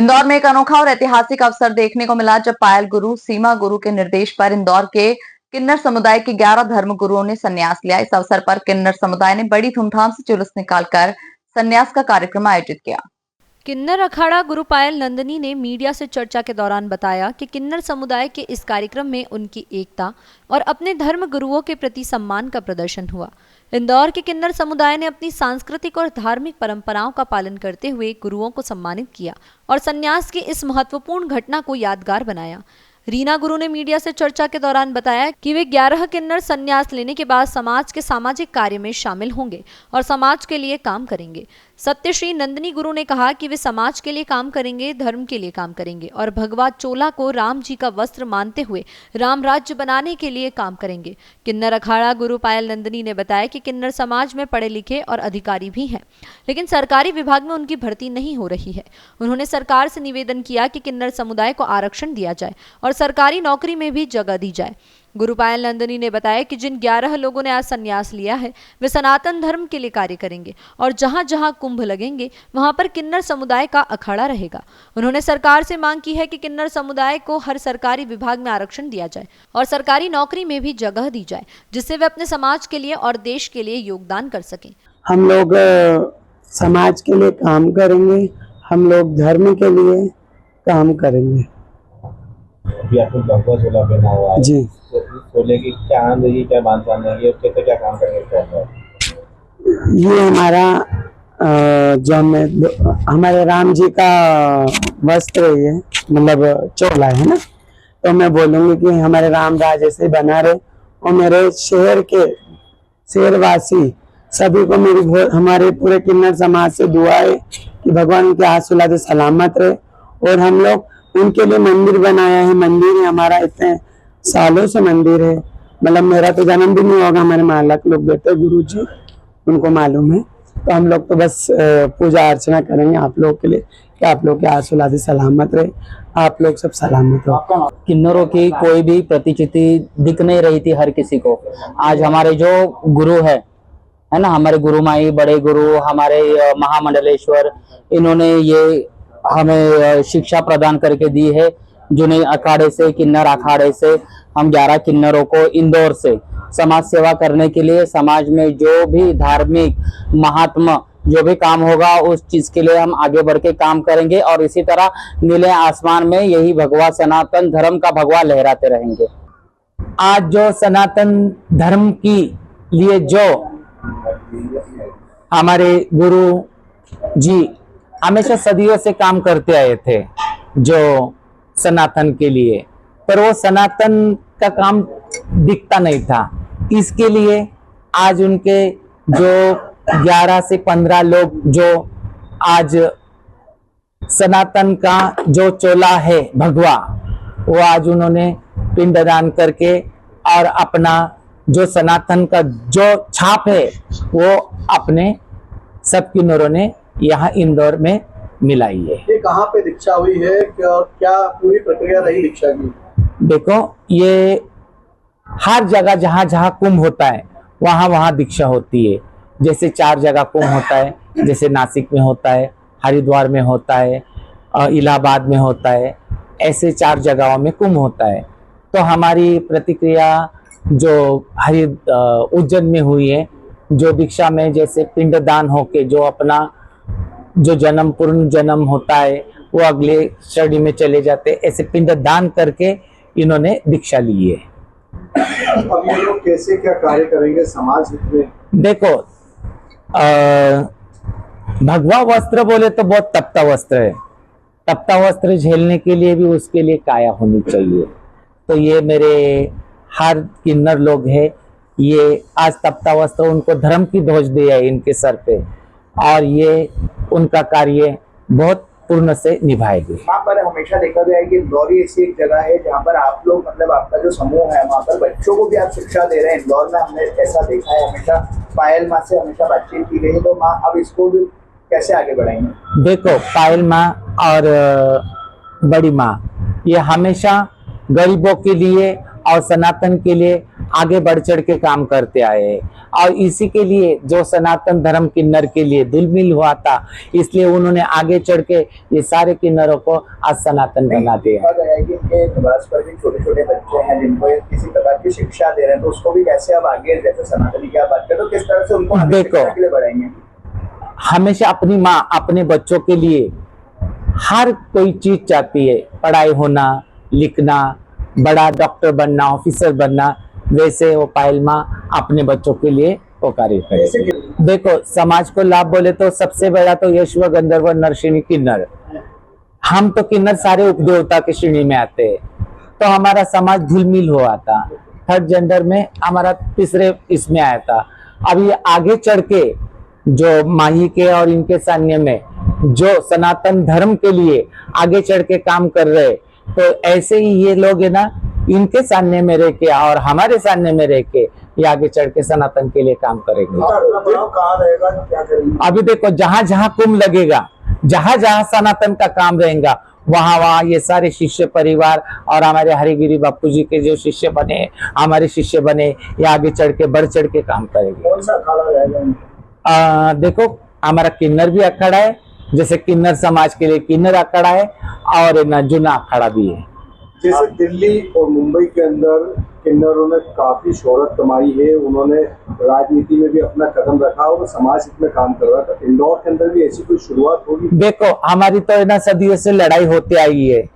इंदौर में एक अनोखा और ऐतिहासिक अवसर देखने को मिला जब पायल गुरु सीमा गुरु के निर्देश पर इंदौर के किन्नर समुदाय के 11 धर्म गुरुओं ने संन्यास लिया। इस अवसर पर किन्नर समुदाय ने बड़ी धूमधाम से जुलूस निकालकर संन्यास का कार्यक्रम आयोजित किया। किन्नर अखाड़ा गुरु पायल नंदनी ने मीडिया से चर्चा के दौरान बताया कि किन्नर समुदाय के इस कार्यक्रम में उनकी एकता और अपने धर्म गुरुओं के प्रति सम्मान का प्रदर्शन हुआ। इंदौर के किन्नर समुदाय ने अपनी सांस्कृतिक और धार्मिक परंपराओं का पालन करते हुए गुरुओं को सम्मानित किया और संन्यास की इस महत्वपूर्ण घटना को यादगार बनाया। रीना गुरु ने मीडिया से चर्चा के दौरान बताया कि वे 11 किन्नर संन्यास लेने के बाद समाज के सामाजिक कार्य में शामिल होंगे और समाज के लिए काम करेंगे। सत्यश्री नंदनी गुरु ने कहा कि वे समाज के लिए काम करेंगे, धर्म के लिए काम करेंगे और भगवा चोला को राम जी का वस्त्र मानते हुए राम राज्य बनाने के लिए काम करेंगे। किन्नर अखाड़ा गुरु पायल नंदनी ने बताया कि किन्नर समाज में पढ़े लिखे और अधिकारी भी हैं, लेकिन सरकारी विभाग में उनकी भर्ती नहीं हो रही है। उन्होंने सरकार से निवेदन किया कि किन्नर समुदाय को आरक्षण दिया जाए और सरकारी नौकरी में भी जगह दी जाए। गुरु पायल नंदनी ने बताया कि जिन 11 लोगों ने आज संन्यास लिया है वे सनातन धर्म के लिए कार्य करेंगे और जहां जहां कुंभ लगेंगे वहां पर किन्नर समुदाय का अखाड़ा रहेगा। उन्होंने सरकार से मांग की है कि किन्नर समुदाय को हर सरकारी विभाग में आरक्षण दिया जाए और सरकारी नौकरी में भी जगह दी जाए, जिससे वे अपने समाज के लिए और देश के लिए योगदान कर सकें। हम लोग समाज के लिए काम करेंगे, हम लोग धर्म के लिए काम करेंगे। अभी आपको भगवा चोला पहना हुआ है जी, तो इस चोले की क्या आनंद है, क्या बांधना है, ये कैसे क्या काम करने का है? ये हमारा जो हमारे राम जी का वस्त्र है, ये मतलब चोला है ना, तो मैं बोलूंगी कि हमारे राम राज ऐसे बना रहे और मेरे शहर के शहरवासी सभी को मेरी हमारे पूरे किन्नर समाज से दुआ है कि भगवान उनके हाथ सुलाते सलामत रहे। और हम लोग उनके लिए मंदिर बनाया है, मंदिर है हमारा, इतने सालों से मंदिर है, मतलब मेरा तो जन्म भी नहीं होगा, हमारे मालक लोग बेटे गुरु जी उनको मालूम है। तो हम लोग तो बस पूजा अर्चना करेंगे आप लोग के लिए कि आप लोग के आसुलादी सलामत रहे, आप लोग सब सलामत रहो। किन्नरों की कोई भी प्रतिचिति दिख नहीं रही थी हर किसी को। आज हमारे जो गुरु है ना, हमारे गुरु माई बड़े गुरु हमारे महामंडलेश्वर, इन्होंने ये हमें शिक्षा प्रदान करके दी है। जुने अखाड़े से, किन्नर अखाड़े से हम 11 किन्नरों को इंदौर से समाज सेवा करने के लिए, समाज में जो भी धार्मिक महात्मा जो भी काम होगा उस चीज के लिए हम आगे बढ़ के काम करेंगे और इसी तरह नीले आसमान में यही भगवा सनातन धर्म का भगवा लहराते रहेंगे। आज जो सनातन धर्म की लिए जो हमारे गुरु जी हमेशा सदियों से काम करते आए थे जो सनातन के लिए, पर वो सनातन का काम दिखता नहीं था। इसके लिए आज उनके जो 11 से 15 लोग जो आज सनातन का जो चोला है भगवा, वो आज उन्होंने पिंडदान करके और अपना जो सनातन का जो छाप है वो अपने सब किन्नरों ने यहाँ इंदौर में मिलाई है। ये कहाँ पे दीक्षा हुई है, क्या पूरी प्रक्रिया रही दीक्षा की? देखो, ये हर जगह जहाँ जहाँ कुंभ होता है वहाँ वहाँ दीक्षा होती है। जैसे 4 जगह कुंभ होता है, जैसे नासिक में होता है, हरिद्वार में होता है, इलाहाबाद में होता है, ऐसे 4 जगहों में कुंभ होता है। तो हमारी प्रतिक्रिया जो उज्जैन में हुई है, जो दीक्षा में जैसे पिंडदान होके जो अपना जो जन्म पूर्ण जन्म होता है वो अगले श्रेणी में चले जाते, ऐसे पिंडदान करके इन्होंने दीक्षा ली है। अब ये लोग कैसे क्या कार्य करेंगे समाज में? देखो, भगवा वस्त्र बोले तो बहुत तपता वस्त्र है। तपता वस्त्र झेलने के लिए भी उसके लिए काया होनी चाहिए। तो ये मेरे हर किन्नर लोग हैं, ये आज तपता वस्त्र उनको धर्म की ध्वज दिया है इनके सर पे और ये उनका कार्य बहुत पूर्ण से निभाएंगे। वहाँ पर हमेशा देखा गया है कि इंदौर ऐसी एक जगह है जहाँ पर आप लोग, मतलब आपका जो समूह है, वहाँ पर बच्चों को भी आप शिक्षा दे रहे हैं। इंदौर में हमने ऐसा देखा है, हमेशा पायल माँ से हमेशा बातचीत की गई, तो माँ अब इसको भी कैसे आगे बढ़ाएंगे? देखो, पायल माँ और बड़ी माँ ये हमेशा गरीबों के लिए और सनातन के लिए आगे बढ़ चढ़ के काम करते आए हैं। और इसी के लिए जो सनातन धर्म किन्नर के लिए धुलमिल हुआ था, इसलिए उन्होंने आगे चढ़ के ये सारे किन्नरों को आज सनातन बना दिया। देखा गया है कि इनके निवास पर भी छोटे छोटे बच्चे हैं जिनको ये किसी प्रकार की शिक्षा दे रहे हैं, तो उसको भी कैसे अब आगे, जैसे सनातनी की आप बात करें, तो किस तरह से उनको आगे देखो, शिक्षा के लिए बढ़ाएंगे? हमेशा अपनी माँ अपने बच्चों के लिए हर कोई चीज चाहती है, पढ़ाई होना, लिखना, बड़ा डॉक्टर बनना, ऑफिसर बनना, वैसे वो पायल माँ अपने बच्चों के लिए वो कार्य करेगी। देखो, समाज को लाभ बोले तो सबसे बड़ा तो यश्व गंधर्व नरसिंह किन्नर, हम तो किन्नर सारे उपदेवता की श्रेणी में आते हैं, तो हमारा समाज धुलमिल हुआ था। थर्ड जेंडर में हमारा तीसरे इसमें आया था। अभी आगे चढ़ के जो माही के और इनके सामने में जो सनातन धर्म के लिए आगे चढ़ के काम कर रहे, तो ऐसे ही ये लोग है ना, इनके सामने में रह के और हमारे सामने में रह के ये आगे चढ़ के सनातन के लिए काम करेंगे। कहाँ रहेगा, क्या करेंगे? अभी देखो, जहां जहां कुंभ लगेगा, जहां जहां सनातन का काम रहेगा, वहां वहां ये सारे शिष्य परिवार और हमारे हरिगिरी बापू जी के जो शिष्य बने, हमारे शिष्य बने, ये आगे चढ़ के बढ़ चढ़ के काम करेंगे। कौन सा अखाड़ा रहेगा? देखो, हमारा किन्नर भी अखाड़ा है, जैसे किन्नर समाज के लिए किन्नर अखाड़ा है और नजुना अखाड़ा भी है। जैसे दिल्ली और मुंबई के अंदर किन्नरों ने काफी शोहरत कमाई है, उन्होंने राजनीति में भी अपना कदम रखा और समाज में काम कर रहा था। इंदौर के अंदर भी ऐसी कोई शुरुआत होगी? देखो, हमारी तो है ना सदियों से लड़ाई होती आई है,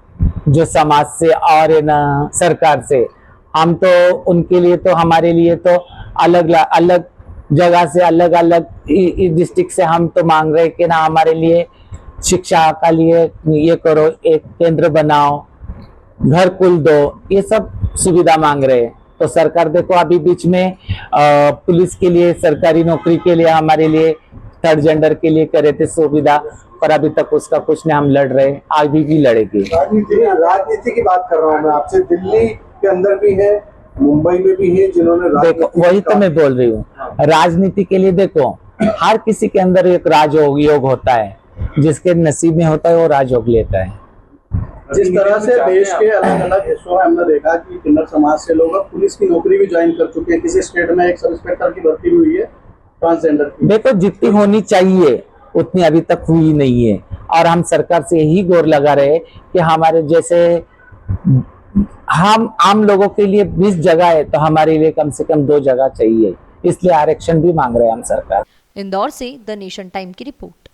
जो समाज से और है ना सरकार से। हम तो उनके लिए तो, हमारे लिए तो अलग अलग जगह से, अलग अलग डिस्ट्रिक्ट से हम तो मांग रहे कि ना हमारे लिए शिक्षा का लिए ये करो, एक केंद्र बनाओ, घर कुल दो, ये सब सुविधा मांग रहे हैं। तो सरकार देखो, अभी बीच में पुलिस के लिए, सरकारी नौकरी के लिए, हमारे लिए थर्ड जेंडर के लिए करे थे सुविधा, पर अभी तक उसका कुछ नहीं हम लड़ रहे, आगे भी लड़ेंगे। राजनीति की बात कर रहा हूँ मैं आपसे। दिल्ली के अंदर भी है, मुंबई में भी है, जिन्होंने देखो, वही तो मैं बोल रही हूँ। राजनीति के लिए देखो, हर किसी के अंदर एक राजयोग होता है, जिसके नसीब में होता है वो राजयोग लेता है। जिस तरह से देश के अलग अलग हिस्सों में हमने देखा कि किन्नर समाज से लोग अब पुलिस की नौकरी भी ज्वाइन कर चुके हैं। किसी स्टेट में एक सब इंस्पेक्टर की भर्ती भी हुई है ट्रांसजेंडर की। देखो, जितनी होनी चाहिए उतनी अभी तक हुई नहीं है, और हम सरकार से यही गौर लगा रहे हैं कि हमारे जैसे हम आम लोगों के लिए 20 जगह है, तो हमारे लिए कम से कम 2 जगह चाहिए, इसलिए आरक्षण भी मांग रहे हैं हम सरकार। इंदौर से द नेशन टाइम की रिपोर्ट।